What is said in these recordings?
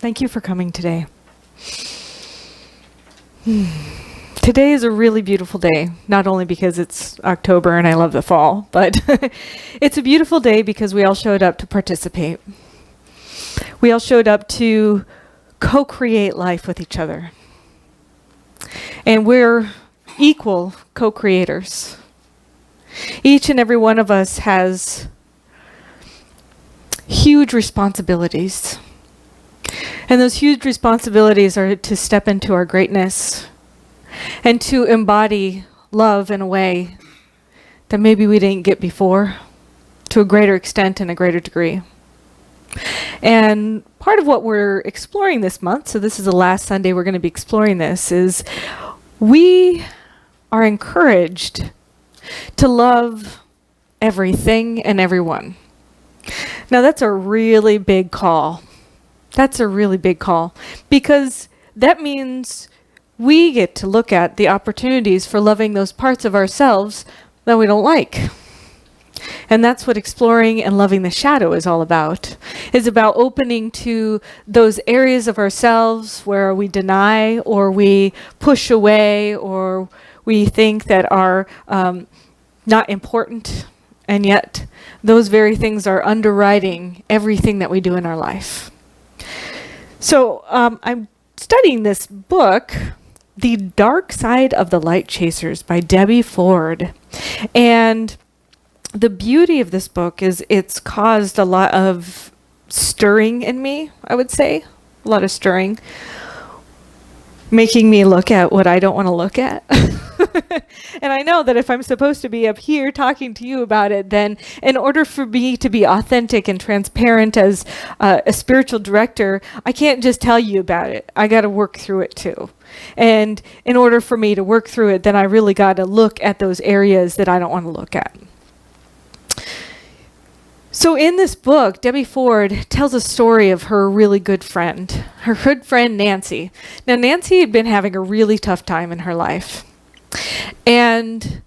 Thank you for coming today. Today is a really beautiful day, not only because it's October and I love the fall, but it's a beautiful day because we all showed up to participate. We all showed up to co-create life with each other. And we're equal co-creators. Each and every one of us has huge responsibilities. And those huge responsibilities are to step into our greatness and to embody love in a way that maybe we didn't get before, to a greater extent and a greater degree. And part of what we're exploring this month, so this is the last Sunday we're going to be exploring this, is we are encouraged to love everything and everyone. Now that's a really big call. That's a really big call because that means we get to look at the opportunities for loving those parts of ourselves that we don't like. And that's what exploring and loving the shadow is all about. It's about opening to those areas of ourselves where we deny or we push away or we think that are not important. And yet those very things are underwriting everything that we do in our life. So I'm studying this book, The Dark Side of the Light Chasers by Debbie Ford. And the beauty of this book is it's caused a lot of stirring in me, I would say. A lot of stirring. Making me look at what I don't want to look at. And I know that if I'm supposed to be up here talking to you about it, then in order for me to be authentic and transparent as a spiritual director, I can't just tell you about it. I got to work through it too. And in order for me to work through it, then I really got to look at those areas that I don't want to look at. So in this book, Debbie Ford tells a story of her really good friend, her good friend Nancy. Now, Nancy had been having a really tough time in her life. And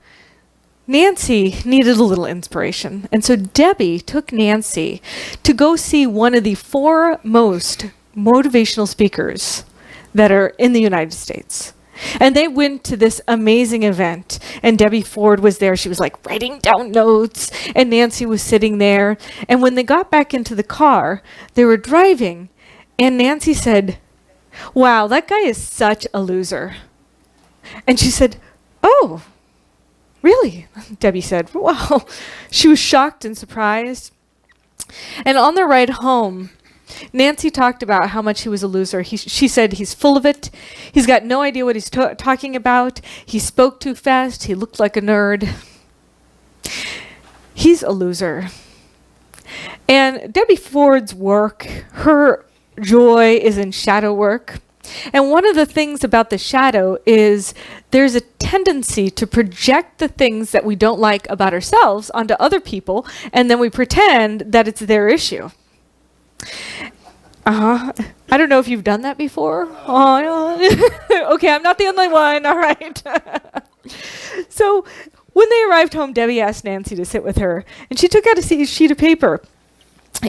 Nancy needed a little inspiration. And so Debbie took Nancy to go see one of the foremost motivational speakers that are in the United States. And they went to this amazing event, and Debbie Ford was there. She was like writing down notes, and Nancy was sitting there. And when they got back into the car, they were driving, and Nancy said, "Wow, that guy is such a loser." And she said, "Oh, really?" Debbie said, "Wow." She was shocked and surprised. And on the ride home, Nancy talked about how much he was a loser. She said he's full of it. He's got no idea what he's talking about. He spoke too fast. He looked like a nerd. He's a loser. And Debbie Ford's work, her joy is in shadow work. And one of the things about the shadow is there's a tendency to project the things that we don't like about ourselves onto other people, and then we pretend that it's their issue. I don't know if you've done that before. Okay, I'm not the only one. All right. So when they arrived home, Debbie asked Nancy to sit with her, and she took out a sheet of paper.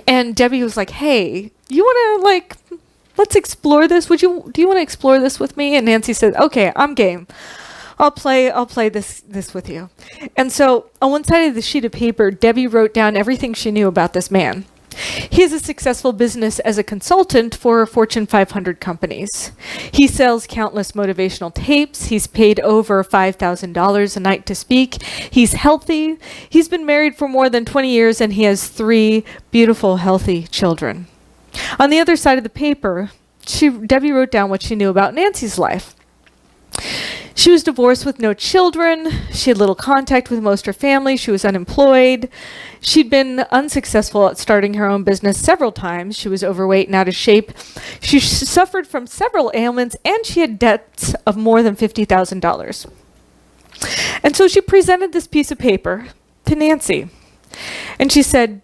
And Debbie was like, "Hey, you want to let's explore this? Do you want to explore this with me?" And Nancy said, "Okay, I'm game. I'll play this with you." And so on one side of the sheet of paper, Debbie wrote down everything she knew about this man. He has a successful business as a consultant for Fortune 500 companies. He sells countless motivational tapes. He's paid over $5,000 a night to speak. He's healthy. He's been married for more than 20 years, and he has 3 beautiful, healthy children. On the other side of the paper, Debbie wrote down what she knew about Nancy's life. She was divorced with no children. She had little contact with most of her family. She was unemployed. She'd been unsuccessful at starting her own business several times. She was overweight and out of shape. She suffered from several ailments, and she had debts of more than $50,000. And so she presented this piece of paper to Nancy. And she said,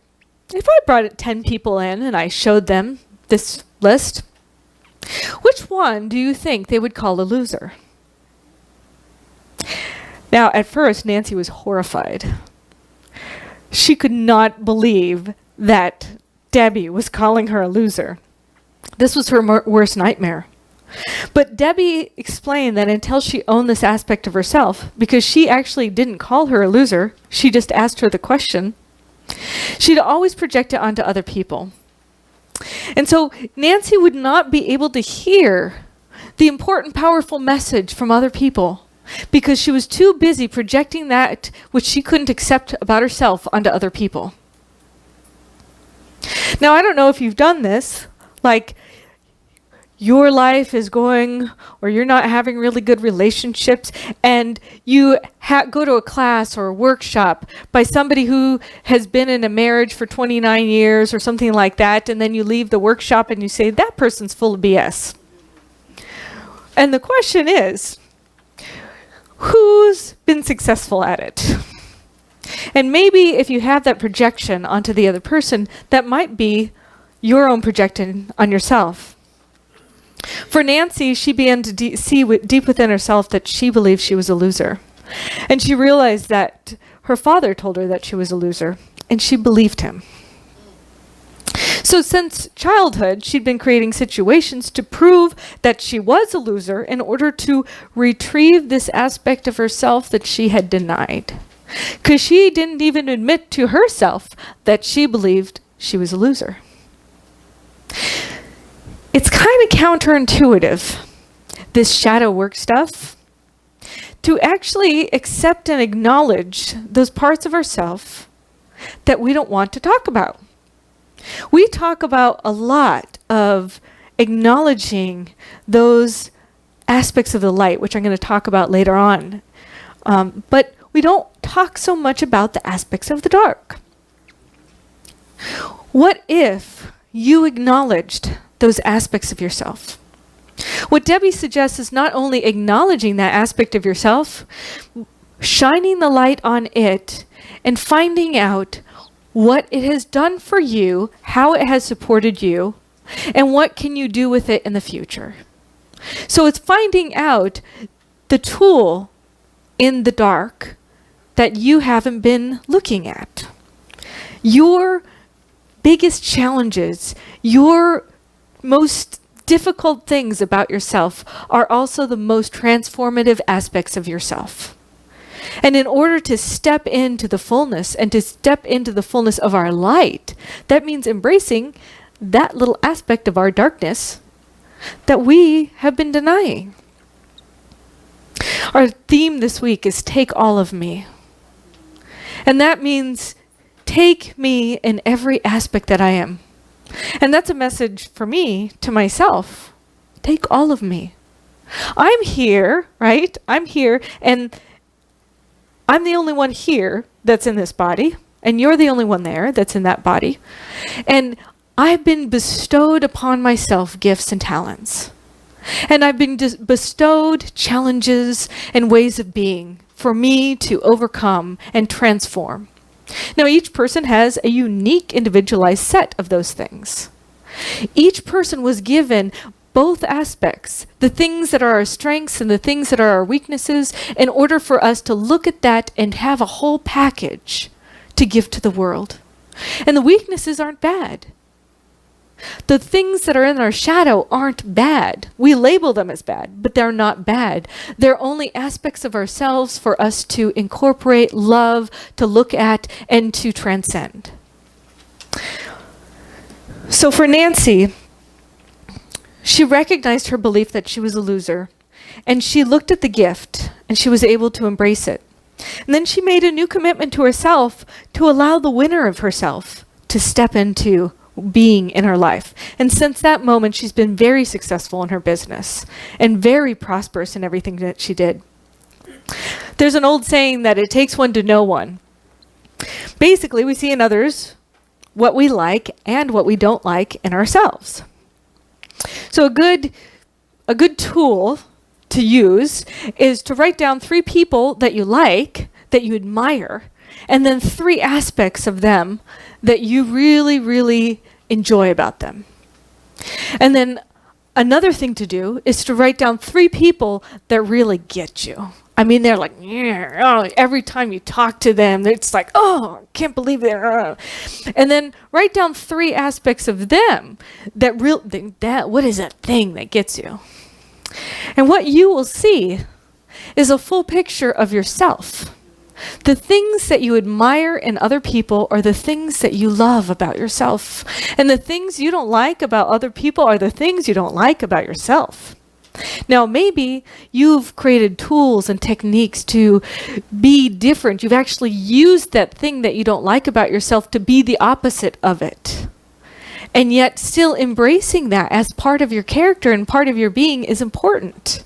"If I brought 10 people in and I showed them this list, which one do you think they would call a loser?" Now, at first, Nancy was horrified. She could not believe that Debbie was calling her a loser. This was her worst nightmare. But Debbie explained that until she owned this aspect of herself, because she actually didn't call her a loser, she just asked her the question, she'd always project it onto other people. And so Nancy would not be able to hear the important, powerful message from other people because she was too busy projecting that which she couldn't accept about herself onto other people. Now, I don't know if you've done this, like your life is going, or you're not having really good relationships, and you go to a class or a workshop by somebody who has been in a marriage for 29 years or something like that, and then you leave the workshop and you say, that person's full of BS. And the question is, who's been successful at it? And maybe if you have that projection onto the other person, that might be your own projection on yourself. For Nancy, she began to see deep within herself that she believed she was a loser. And she realized that her father told her that she was a loser, and she believed him. So since childhood, she'd been creating situations to prove that she was a loser in order to retrieve this aspect of herself that she had denied. Because she didn't even admit to herself that she believed she was a loser. It's kind of counterintuitive, this shadow work stuff, to actually accept and acknowledge those parts of ourselves that we don't want to talk about. We talk about a lot of acknowledging those aspects of the light, which I'm going to talk about later on. But we don't talk so much about the aspects of the dark. What if you acknowledged those aspects of yourself? What Debbie suggests is not only acknowledging that aspect of yourself, shining the light on it and finding out what it has done for you, how it has supported you, and what can you do with it in the future. So it's finding out the tool in the dark that you haven't been looking at. Your biggest challenges, your most difficult things about yourself are also the most transformative aspects of yourself. And in order to step into the fullness and to step into the fullness of our light, that means embracing that little aspect of our darkness that we have been denying. Our theme this week is Take All of Me. And that means take me in every aspect that I am. And that's a message for me to myself. Take all of me. I'm here, right? I'm here, and I'm the only one here that's in this body, and you're the only one there that's in that body. And I've been bestowed upon myself gifts and talents. And I've been bestowed challenges and ways of being for me to overcome and transform. Now, each person has a unique, individualized set of those things. Each person was given both aspects, the things that are our strengths and the things that are our weaknesses, in order for us to look at that and have a whole package to give to the world. And the weaknesses aren't bad. The things that are in our shadow aren't bad. We label them as bad, but they're not bad. They're only aspects of ourselves for us to incorporate, love, to look at, and to transcend. So for Nancy, she recognized her belief that she was a loser, and she looked at the gift, and she was able to embrace it. And then she made a new commitment to herself to allow the winner of herself to step into being in her life. And since that moment, she's been very successful in her business and very prosperous in everything that she did. There's an old saying that it takes one to know one. Basically, we see in others what we like and what we don't like in ourselves. So a good tool to use is to write down 3 people that you like, that you admire, and then 3 aspects of them that you really, really enjoy about them. And then another thing to do is to write down 3 people that really get you. I mean, they're like, "Yeah, oh," every time you talk to them, it's like, oh, I can't believe it. And then write down 3 aspects of them what is that thing that gets you? And what you will see is a full picture of yourself. The things that you admire in other people are the things that you love about yourself. And the things you don't like about other people are the things you don't like about yourself. Now, maybe you've created tools and techniques to be different. You've actually used that thing that you don't like about yourself to be the opposite of it. And yet still embracing that as part of your character and part of your being is important.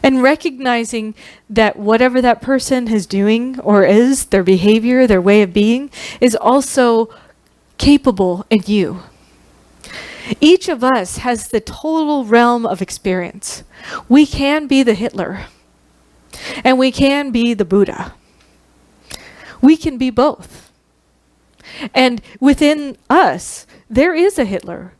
And recognizing that whatever that person is doing or is, their behavior, their way of being, is also capable in you. Each of us has the total realm of experience. We can be the Hitler, and we can be the Buddha. We can be both. And within us, there is a Hitler.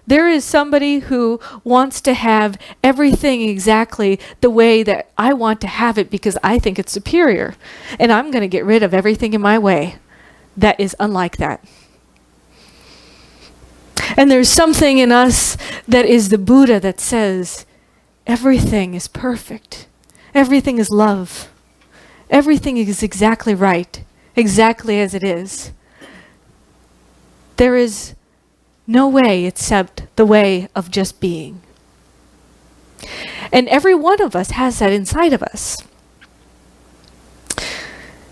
There is somebody who wants to have everything exactly the way that I want to have it because I think it's superior. And I'm going to get rid of everything in my way that is unlike that. And there's something in us that is the Buddha that says, everything is perfect. Everything is love. Everything is exactly right, exactly as it is. There is no way except the way of just being. And every one of us has that inside of us.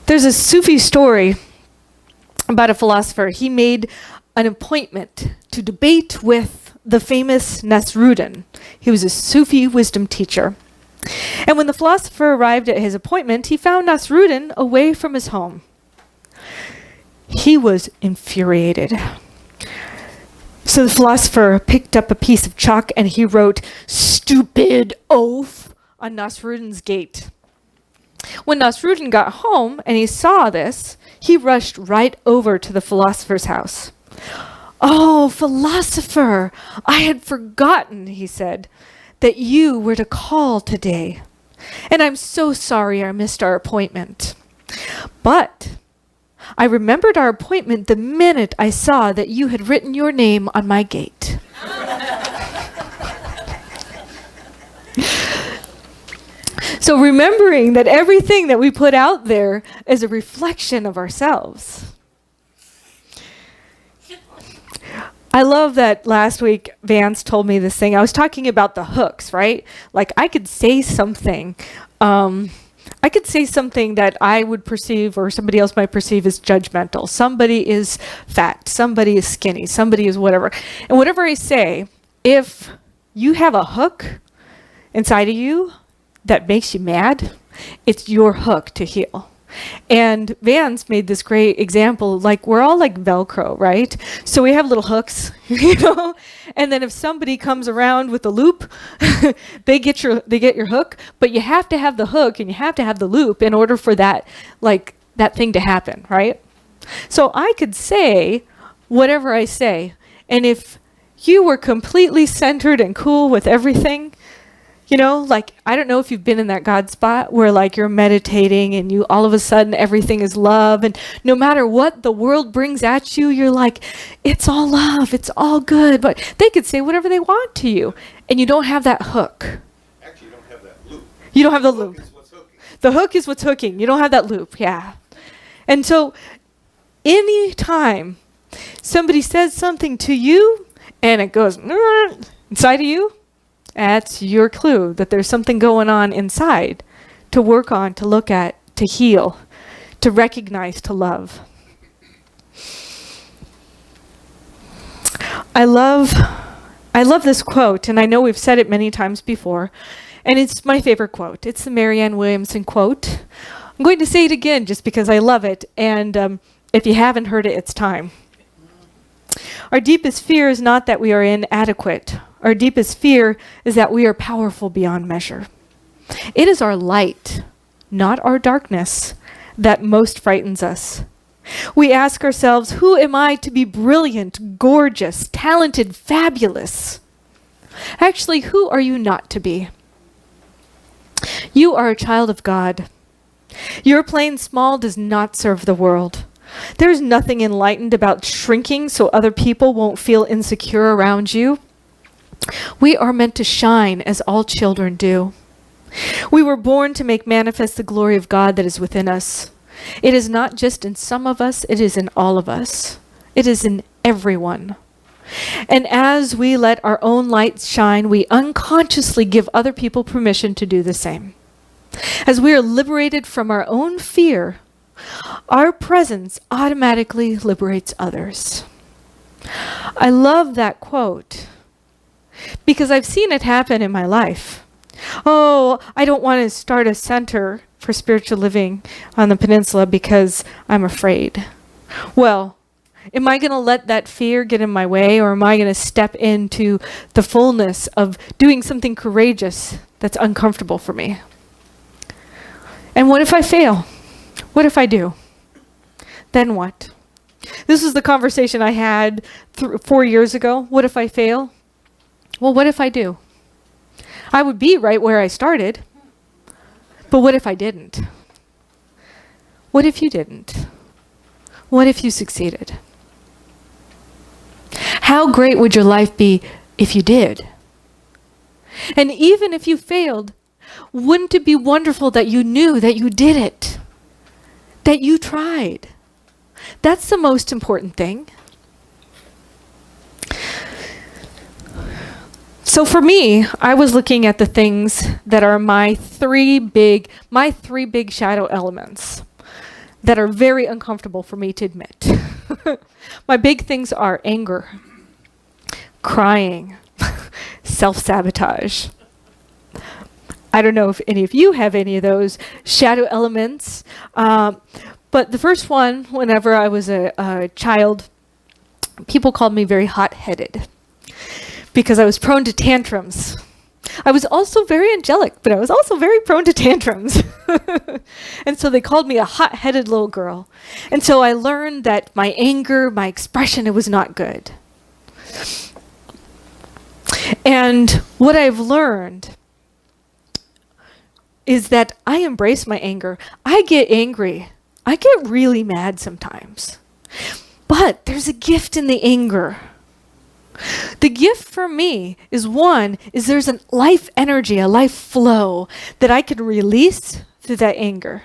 There's a Sufi story about a philosopher. He made an appointment to debate with the famous Nasruddin. He was a Sufi wisdom teacher. And when the philosopher arrived at his appointment, he found Nasruddin away from his home. He was infuriated. So the philosopher picked up a piece of chalk and he wrote, "Stupid oaf," on Nasruddin's gate. When Nasruddin got home and he saw this, he rushed right over to the philosopher's house. "Oh, philosopher, I had forgotten," he said, "that you were to call today. And I'm so sorry I missed our appointment. But I remembered our appointment the minute I saw that you had written your name on my gate." So remembering that everything that we put out there is a reflection of ourselves. I love that last week Vance told me this thing. I was talking about the hooks, right? Like I could say something. I could say something that I would perceive or somebody else might perceive as judgmental. Somebody is fat. Somebody is skinny. Somebody is whatever. And whatever I say, if you have a hook inside of you that makes you mad, it's your hook to heal. And Vance made this great example, like we're all like Velcro, right? So we have little hooks, you know, and then if somebody comes around with a loop, they get your hook, but you have to have the hook and you have to have the loop in order for that thing to happen, right? So I could say whatever I say, and if you were completely centered and cool with everything, you know, like, I don't know if you've been in that God spot where like you're meditating and you all of a sudden everything is love, and no matter what the world brings at you, you're like, it's all love, it's all good. But they could say whatever they want to you and you don't have that hook. Actually, you don't have that loop. You don't have the loop. Is what's hooking. The hook is what's hooking. You don't have that loop. Yeah. And so any time somebody says something to you and it goes inside of you, that's your clue that there's something going on inside to work on, to look at, to heal, to recognize, to love. I love this quote, and I know we've said it many times before, and it's my favorite quote. It's the Marianne Williamson quote. I'm going to say it again just because I love it, and if you haven't heard it, it's time. Our deepest fear is not that we are inadequate. Our deepest fear is that we are powerful beyond measure. It is our light, not our darkness, that most frightens us. We ask ourselves, who am I to be brilliant, gorgeous, talented, fabulous? Actually, who are you not to be? You are a child of God. Your playing small does not serve the world. There's nothing enlightened about shrinking so other people won't feel insecure around you. We are meant to shine as all children do. We were born to make manifest the glory of God that is within us. It is not just in some of us, it is in all of us. It is in everyone. And as we let our own light shine, we unconsciously give other people permission to do the same. As we are liberated from our own fear, our presence automatically liberates others. I love that quote because I've seen it happen in my life. Oh, I don't want to start a center for spiritual living on the peninsula because I'm afraid. Well, am I going to let that fear get in my way, or am I going to step into the fullness of doing something courageous that's uncomfortable for me? And what if I fail? What if I do? Then what? This was the conversation I had 4 years ago. What if I fail? Well, what if I do? I would be right where I started. But what if I didn't? What if you didn't? What if you succeeded? How great would your life be if you did? And even if you failed, wouldn't it be wonderful that you knew that you did it? That you tried? That's the most important thing. So for me, I was looking at the things that are my three big shadow elements that are very uncomfortable for me to admit. My big things are anger, crying, self-sabotage. I don't know if any of you have any of those shadow elements, but the first one, whenever I was a child, people called me very hot-headed because I was prone to tantrums. I was also very angelic, but I was also very prone to tantrums. And so they called me a hot-headed little girl. And so I learned that my anger, my expression, it was not good. And what I've learned is that I embrace my anger. I get angry. I get really mad sometimes. But there's a gift in the anger. The gift for me is there's a life energy, a life flow that I can release through that anger.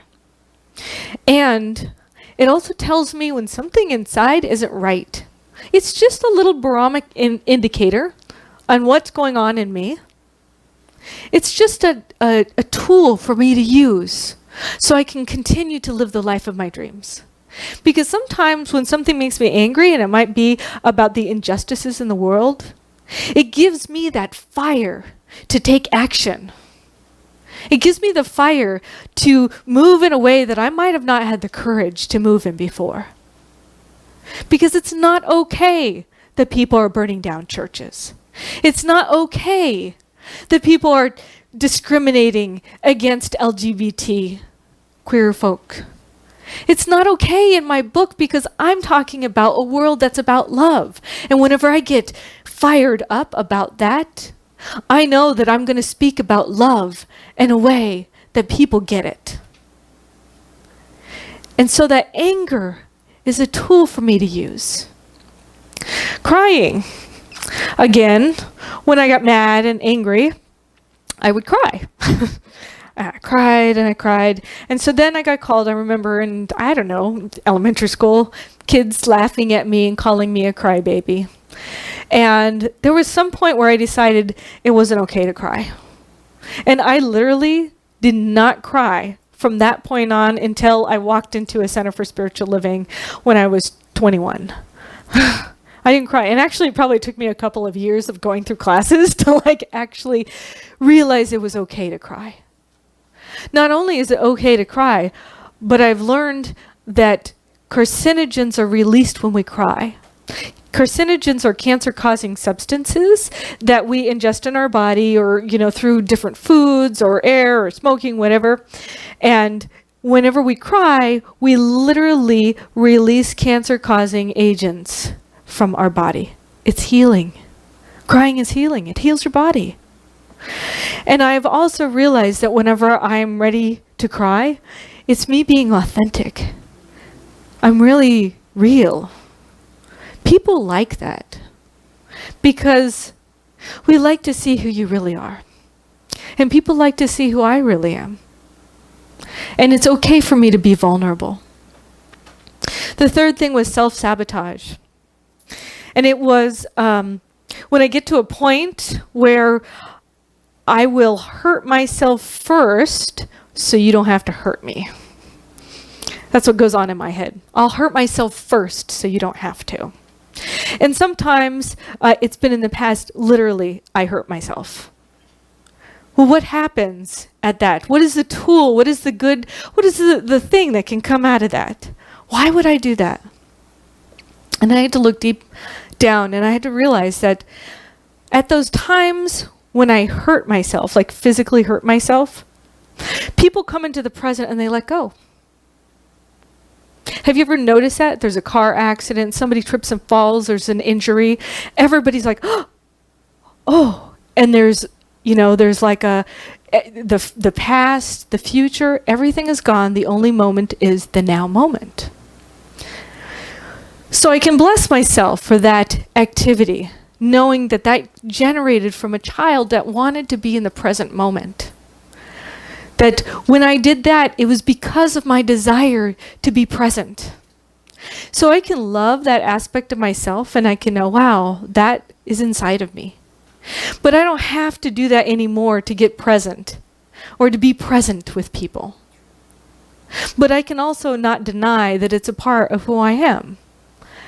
And it also tells me when something inside isn't right. It's just a little barometer indicator on what's going on in me. It's just a tool for me to use so I can continue to live the life of my dreams. Because sometimes when something makes me angry, and it might be about the injustices in the world, it gives me that fire to take action. It gives me the fire to move in a way that I might have not had the courage to move in before. Because it's not okay that people are burning down churches. It's not okay that people are discriminating against LGBT queer folk. It's not okay in my book because I'm talking about a world that's about love. And whenever I get fired up about that, I know that I'm going to speak about love in a way that people get it. And so that anger is a tool for me to use. Crying. Again, when I got mad and angry, I would cry. I cried and I cried. And so then I got called, I remember, in, I don't know, elementary school, kids laughing at me and calling me a crybaby. And there was some point where I decided it wasn't okay to cry. And I literally did not cry from that point on until I walked into a Center for Spiritual Living when I was 21. I didn't cry. And actually, it probably took me a couple of years of going through classes to actually realize it was okay to cry. Not only is it okay to cry, but I've learned that carcinogens are released when we cry. Carcinogens are cancer-causing substances that we ingest in our body or, through different foods or air or smoking, whatever. And whenever we cry, we literally release cancer-causing agents from our body. It's healing. Crying is healing. It heals your body. And I've also realized that whenever I'm ready to cry, it's me being authentic. I'm really real. People like that because we like to see who you really are. And people like to see who I really am. And it's okay for me to be vulnerable. The third thing was self-sabotage. And it was when I get to a point where I will hurt myself first so you don't have to hurt me. That's what goes on in my head. I'll hurt myself first so you don't have to. And sometimes it's been in the past, literally, I hurt myself. Well, what happens at that? What is the tool? What is the good? What is the thing that can come out of that? Why would I do that? And I had to look deep down and I had to realize that at those times when I hurt myself, like physically hurt myself, people come into the present and they let go. Have you ever noticed that? There's a car accident, somebody trips and falls, there's an injury. Everybody's like, oh, and there's like the past, the future, everything is gone. The only moment is the now moment. So I can bless myself for that activity, knowing that that generated from a child that wanted to be in the present moment. That when I did that, it was because of my desire to be present. So I can love that aspect of myself and I can know, wow, that is inside of me. But I don't have to do that anymore to get present or to be present with people. But I can also not deny that it's a part of who I am.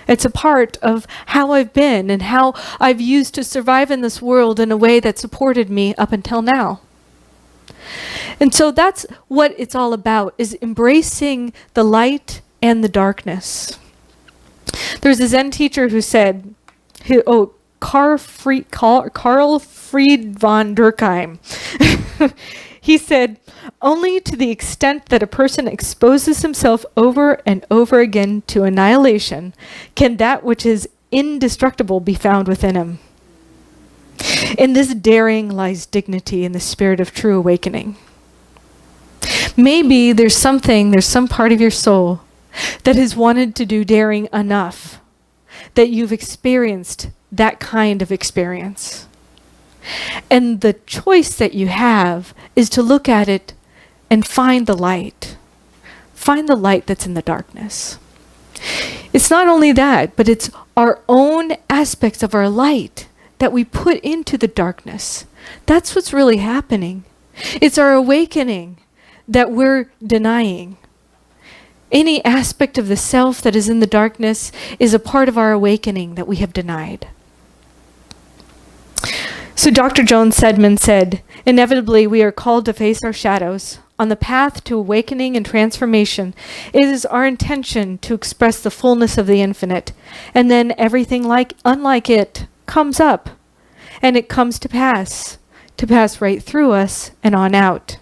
It's a part of how I've been and how I've used to survive in this world in a way that supported me up until now. And so that's what it's all about, is embracing the light and the darkness. There's a Zen teacher who said, Carl Fried von Durkheim. He said, only to the extent that a person exposes himself over and over again to annihilation can that which is indestructible be found within him. In this daring lies dignity in the spirit of true awakening. Maybe there's some part of your soul that has wanted to do daring enough that you've experienced that kind of experience. And the choice that you have is to look at it and find the light. Find the light that's in the darkness. It's not only that, but it's our own aspects of our light that we put into the darkness. That's what's really happening. It's our awakening that we're denying. Any aspect of the self that is in the darkness is a part of our awakening that we have denied. So Dr. Joan Sedman said, inevitably we are called to face our shadows. On the path to awakening and transformation, it is our intention to express the fullness of the infinite, and then everything unlike it comes up, and it comes to pass right through us and on out.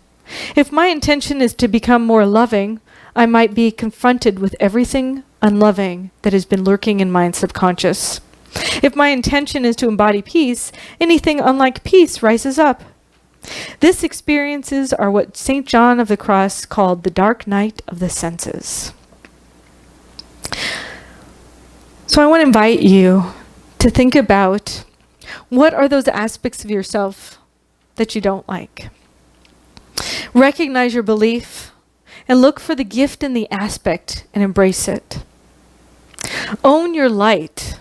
If my intention is to become more loving, I might be confronted with everything unloving that has been lurking in my subconscious. If my intention is to embody peace, anything unlike peace rises up. These experiences are what St. John of the Cross called the dark night of the senses. So I want to invite you to think about what are those aspects of yourself that you don't like. Recognize your belief and look for the gift in the aspect and embrace it. Own your light.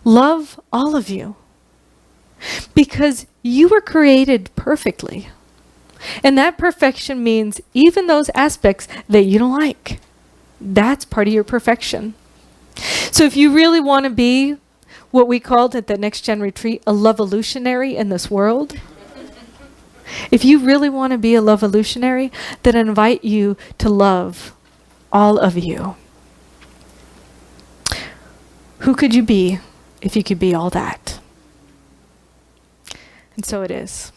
Love all of you. Because you were created perfectly. And that perfection means even those aspects that you don't like. That's part of your perfection. So if you really want to be what we called at the Next Gen Retreat, a love-evolutionary in this world, if you really want to be a love-evolutionary, then I invite you to love all of you. Who could you be if you could be all that? And so it is.